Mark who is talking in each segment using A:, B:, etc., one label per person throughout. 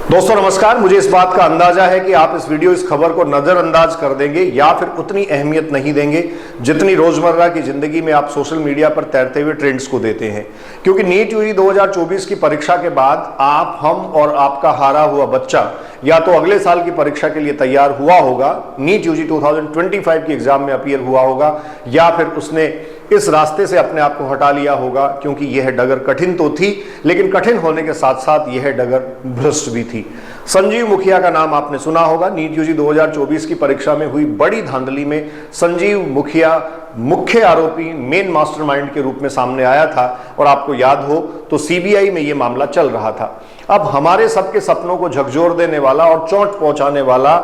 A: दोस्तों नमस्कार। मुझे इस बात का अंदाजा है कि आप इस खबर को नजरअंदाज कर देंगे या फिर उतनी अहमियत नहीं देंगे जितनी रोजमर्रा की जिंदगी में आप सोशल मीडिया पर तैरते हुए ट्रेंड्स को देते हैं। क्योंकि नीट यूजी 2024 की परीक्षा के बाद आप, हम और आपका हारा हुआ बच्चा या तो अगले साल की परीक्षा के लिए तैयार हुआ होगा, नीट यूजी 2025 की एग्जाम में अपीयर हुआ होगा, या फिर उसने इस रास्ते से अपने आप को हटा लिया होगा। क्योंकि यह डगर कठिन तो थी, लेकिन कठिन होने के साथ साथ यह डगर भ्रष्ट भी थी। संजीव मुखिया का नाम आपने सुना होगा। नीट यूजी 2024 की परीक्षा में हुई बड़ी धांधली में संजीव मुखिया मुख्य आरोपी, मेन मास्टरमाइंड के रूप में सामने आया था। और आपको याद हो तो सीबीआई में यह मामला चल रहा था। अब हमारे सबके सपनों को झकझोर देने वाला और चोट पहुंचाने वाला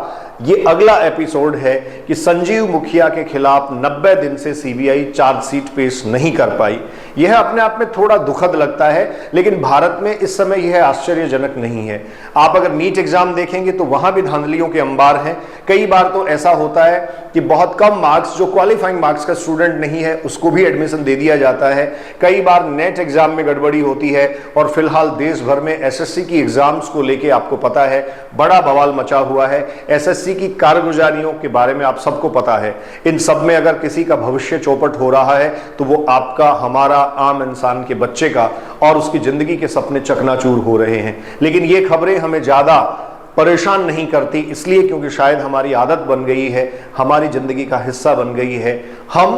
A: ये अगला एपिसोड है कि संजीव मुखिया के खिलाफ 90 दिन से सीबीआई चार्जशीट पेश नहीं कर पाई। यह अपने आप में थोड़ा दुखद लगता है, लेकिन भारत में इस समय यह आश्चर्यजनक नहीं है। आप अगर नीट एग्जाम देखेंगे तो वहां भी धांधलियों के अंबार हैं। कई बार तो ऐसा होता है कि बहुत कम मार्क्स, जो क्वालिफाइंग मार्क्स का स्टूडेंट नहीं है, उसको भी एडमिशन दे दिया जाता है। कई बार नेट एग्जाम में गड़बड़ी होती है। और फिलहाल देश भर में एसएससी की एग्जाम्स को लेके आपको पता है बड़ा बवाल मचा हुआ है। एसएससी की कारगुजारियों के बारे में आप सबको पता है। इन सब में अगर किसी का भविष्य चौपट हो रहा है तो वो आपका, हमारा, आम इंसान के बच्चे का, और उसकी जिंदगी के सपने चकनाचूर हो रहे हैं। लेकिन ये खबरें हमें ज्यादा परेशान नहीं करती, इसलिए क्योंकि शायद हमारी आदत बन गई है, हमारी जिंदगी का हिस्सा बन गई है। हम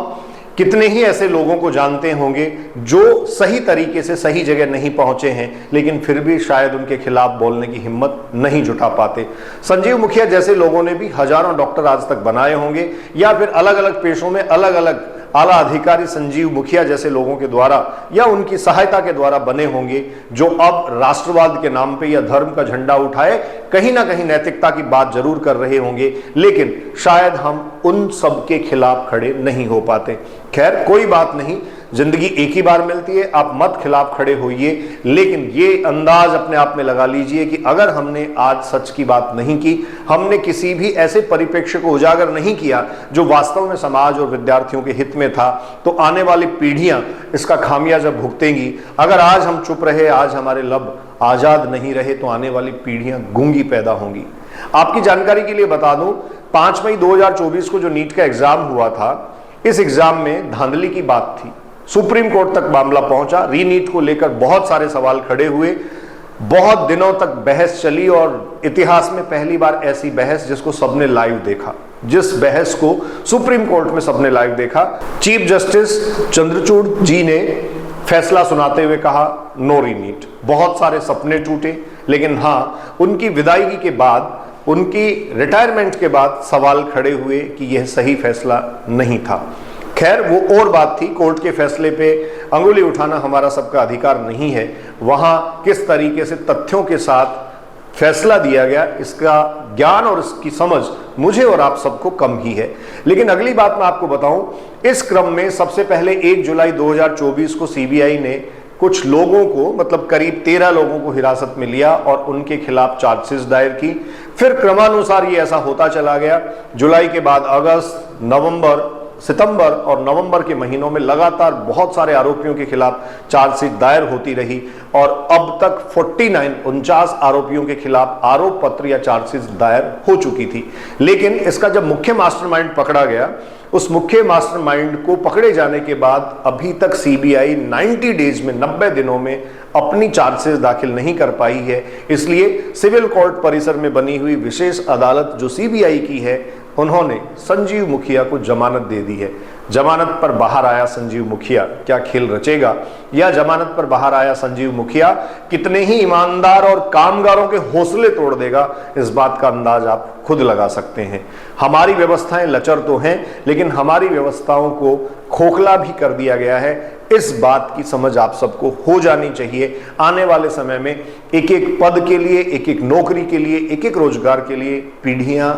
A: कितने ही ऐसे लोगों को जानते होंगे जो सही तरीके से सही जगह नहीं पहुंचे हैं, लेकिन फिर भी शायद उनके खिलाफ बोलने की हिम्मत नहीं जुटा पाते। संजीव मुखिया जैसे लोगों ने भी हजारों डॉक्टर आज तक बनाए होंगे, या फिर अलग अलग पेशों में अलग अलग आला अधिकारी संजीव मुखिया जैसे लोगों के द्वारा या उनकी सहायता के द्वारा बने होंगे, जो अब राष्ट्रवाद के नाम पे या धर्म का झंडा उठाए कहीं ना कहीं नैतिकता की बात जरूर कर रहे होंगे, लेकिन शायद हम उन सब के खिलाफ खड़े नहीं हो पाते। खैर, कोई बात नहीं, जिंदगी एक ही बार मिलती है। आप मत खिलाफ खड़े होइए, लेकिन ये अंदाज अपने आप में लगा लीजिए कि अगर हमने आज सच की बात नहीं की, हमने किसी भी ऐसे परिप्रेक्ष्य को उजागर नहीं किया जो वास्तव में समाज और विद्यार्थियों के हित में था, तो आने वाली पीढ़ियां इसका खामियाजा भुगतेंगी। अगर आज हम चुप रहे, आज हमारे लब आजाद नहीं रहे, तो आने वाली पीढ़ियां गूंगी पैदा होंगी। आपकी जानकारी के लिए बता दूं, 5 मई 2024 को जो नीट का एग्जाम हुआ था, इस एग्जाम में धांधली की बात थी। सुप्रीम कोर्ट तक मामला पहुंचा। रीनीट को लेकर बहुत सारे सवाल खड़े हुए, बहुत दिनों तक बहस चली, और इतिहास में पहली बार ऐसी बहस जिसको सबने लाइव देखा, जिस बहस को सुप्रीम कोर्ट में सबने लाइव देखा। चीफ जस्टिस चंद्रचूड़ जी ने फैसला सुनाते हुए कहा, नो रीनीट। बहुत सारे सपने टूटे, लेकिन हाँ, उनकी विदायगी के बाद, उनकी रिटायरमेंट के बाद सवाल खड़े हुए कि यह सही फैसला नहीं था। खैर, वो और बात थी। कोर्ट के फैसले पे अंगुली उठाना हमारा सबका अधिकार नहीं है। वहां किस तरीके से तथ्यों के साथ फैसला दिया गया, इसका ज्ञान और इसकी समझ मुझे और आप सबको कम ही है। लेकिन अगली बात मैं आपको बताऊं, इस क्रम में सबसे पहले 1 जुलाई 2024 को सीबीआई ने कुछ लोगों को, मतलब करीब 13 लोगों को हिरासत में लिया और उनके खिलाफ चार्जशीट दायर की। फिर क्रमानुसार ये ऐसा होता चला गया। जुलाई के बाद अगस्त, नवंबर, सितंबर और नवंबर के महीनों में लगातार बहुत सारे आरोपियों के खिलाफ चार्जशीट दायर होती रही, और अब तक 49 आरोपियों के खिलाफ आरोप पत्र या चार्जशीट दायर हो चुकी थी। लेकिन इसका जब मुख्य मास्टरमाइंड पकड़ा गया, उस मुख्य मास्टरमाइंड को पकड़े जाने के बाद अभी तक सीबीआई 90 डेज में, 90 दिनों में अपनी चार्जशीट दाखिल नहीं कर पाई है। इसलिए सिविल कोर्ट परिसर में बनी हुई विशेष अदालत जो सीबीआई की है, उन्होंने संजीव मुखिया को जमानत दे दी है। जमानत पर बाहर आया संजीव मुखिया क्या खेल रचेगा, या जमानत पर बाहर आया संजीव मुखिया कितने ही ईमानदार और कामगारों के हौसले तोड़ देगा, इस बात का अंदाज आप खुद लगा सकते हैं। हमारी व्यवस्थाएं लचर तो हैं, लेकिन हमारी व्यवस्थाओं को खोखला भी कर दिया गया है। इस बात की समझ आप सबको हो जानी चाहिए। आने वाले समय में एक एक पद के लिए, एक एक नौकरी के लिए, एक एक रोजगार के लिए पीढ़ियां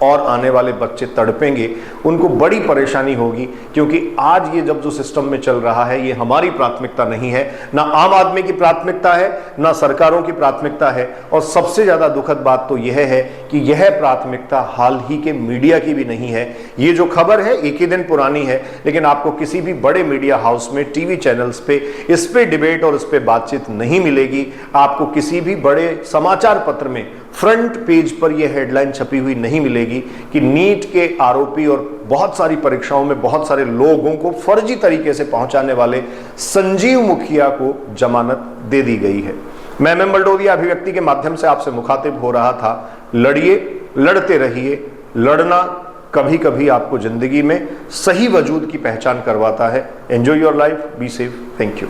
A: और आने वाले बच्चे तड़पेंगे, उनको बड़ी परेशानी होगी, क्योंकि आज ये जब जो सिस्टम में चल रहा है ये हमारी प्राथमिकता नहीं है, ना आम आदमी की प्राथमिकता है, ना सरकारों की प्राथमिकता है। और सबसे ज्यादा दुखद बात तो यह है कि यह प्राथमिकता हाल ही के मीडिया की भी नहीं है। ये जो खबर है एक ही दिन पुरानी है, लेकिन आपको किसी भी बड़े मीडिया हाउस में, टीवी चैनल्स पे इस पे डिबेट और इस पे बातचीत नहीं मिलेगी। आपको किसी भी बड़े समाचार पत्र में फ्रंट पेज पर यह हेडलाइन छपी हुई नहीं मिलेगी कि नीट के आरोपी और बहुत सारी परीक्षाओं में बहुत सारे लोगों को फर्जी तरीके से पहुंचाने वाले संजीव मुखिया को जमानत दे दी गई है। मैं एम बलडोदिया अभिव्यक्ति के माध्यम से आपसे मुखातिब हो रहा था। लड़िए, लड़ते रहिए। लड़ना कभी कभी आपको जिंदगी में सही वजूद की पहचान करवाता है। Enjoy your life, be safe, thank you.